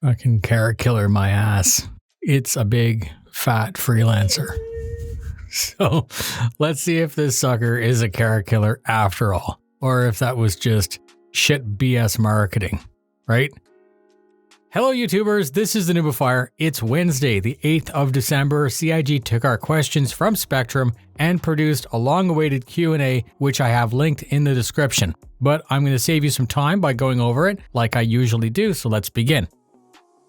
Fucking carrot killer my ass. It's a big fat freelancer. So let's see if this sucker is a carrot killer after all, or if that was just shit BS marketing, right? Hello YouTubers, this is the noobifier. It's Wednesday, the 8th of December. CIG took our questions from Spectrum and produced a long-awaited Q&A, which I have linked in the description. But I'm going to save you some time by going over it like I usually do, so let's begin.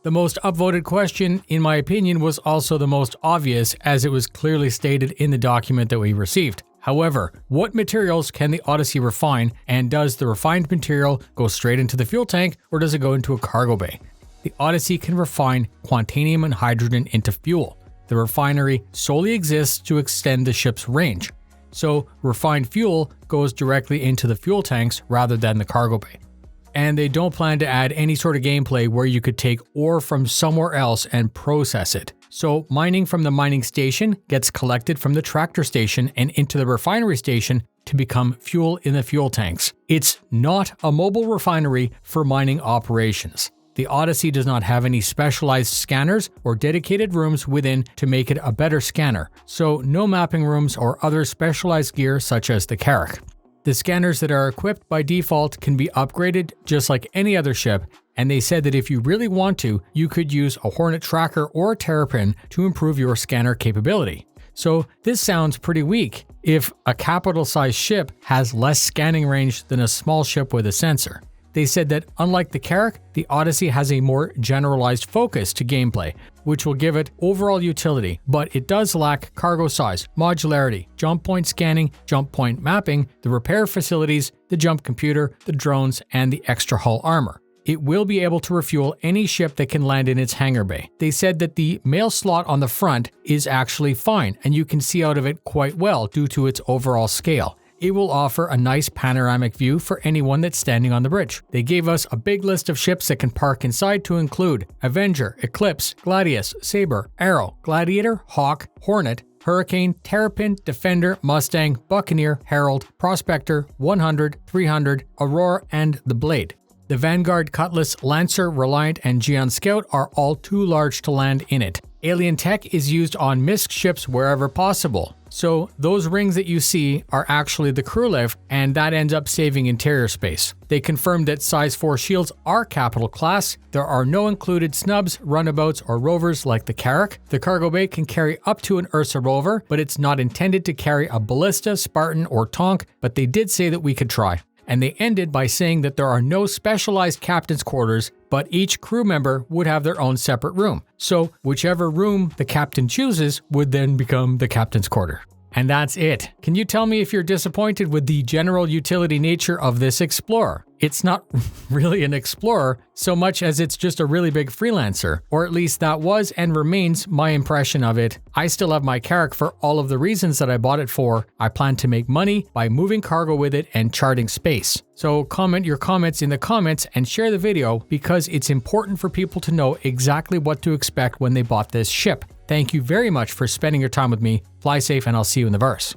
The most upvoted question, in my opinion, was also the most obvious, as it was clearly stated in the document that we received. However, what materials can the Odyssey refine, and does the refined material go straight into the fuel tank, or does it go into a cargo bay? The Odyssey can refine quantanium and hydrogen into fuel. The refinery solely exists to extend the ship's range, so refined fuel goes directly into the fuel tanks rather than the cargo bay. And they don't plan to add any sort of gameplay where you could take ore from somewhere else and process it. So mining from the mining station gets collected from the tractor station and into the refinery station to become fuel in the fuel tanks. It's not a mobile refinery for mining operations. The Odyssey does not have any specialized scanners or dedicated rooms within to make it a better scanner, so no mapping rooms or other specialized gear such as the Carrack. The scanners that are equipped by default can be upgraded just like any other ship, and they said that if you really want to, you could use a Hornet tracker or a Terrapin to improve your scanner capability. So this sounds pretty weak if a capital-sized ship has less scanning range than a small ship with a sensor. They said that unlike the Carrack, the Odyssey has a more generalized focus to gameplay, which will give it overall utility, but it does lack cargo size, modularity, jump point scanning, jump point mapping, the repair facilities, the jump computer, the drones, and the extra hull armor. It will be able to refuel any ship that can land in its hangar bay. They said that the mail slot on the front is actually fine, and you can see out of it quite well due to its overall scale. It will offer a nice panoramic view for anyone that's standing on the bridge. They gave us a big list of ships that can park inside to include Avenger, Eclipse, Gladius, Sabre, Arrow, Gladiator, Hawk, Hornet, Hurricane, Terrapin, Defender, Mustang, Buccaneer, Herald, Prospector, 100, 300, Aurora, and the Blade. The Vanguard, Cutlass, Lancer, Reliant, and Geon Scout are all too large to land in it. Alien tech is used on MISC ships wherever possible. So those rings that you see are actually the crew lift, and that ends up saving interior space. They confirmed that size 4 shields are capital class. There are no included snubs, runabouts, or rovers like the Carrack. The cargo bay can carry up to an Ursa rover, but it's not intended to carry a ballista, Spartan, or Tonk, but they did say that we could try. And they ended by saying that there are no specialized captain's quarters, but each crew member would have their own separate room. So whichever room the captain chooses would then become the captain's quarter. And that's it. Can you tell me if you're disappointed with the general utility nature of this Explorer? It's not really an Explorer so much as it's just a really big freelancer, or at least that was and remains my impression of it. I still have my Carrack for all of the reasons that I bought it for. I plan to make money by moving cargo with it and charting space. So comment your comments in the comments and share the video because it's important for people to know exactly what to expect when they bought this ship. Thank you very much for spending your time with me. Fly safe, and I'll see you in the verse.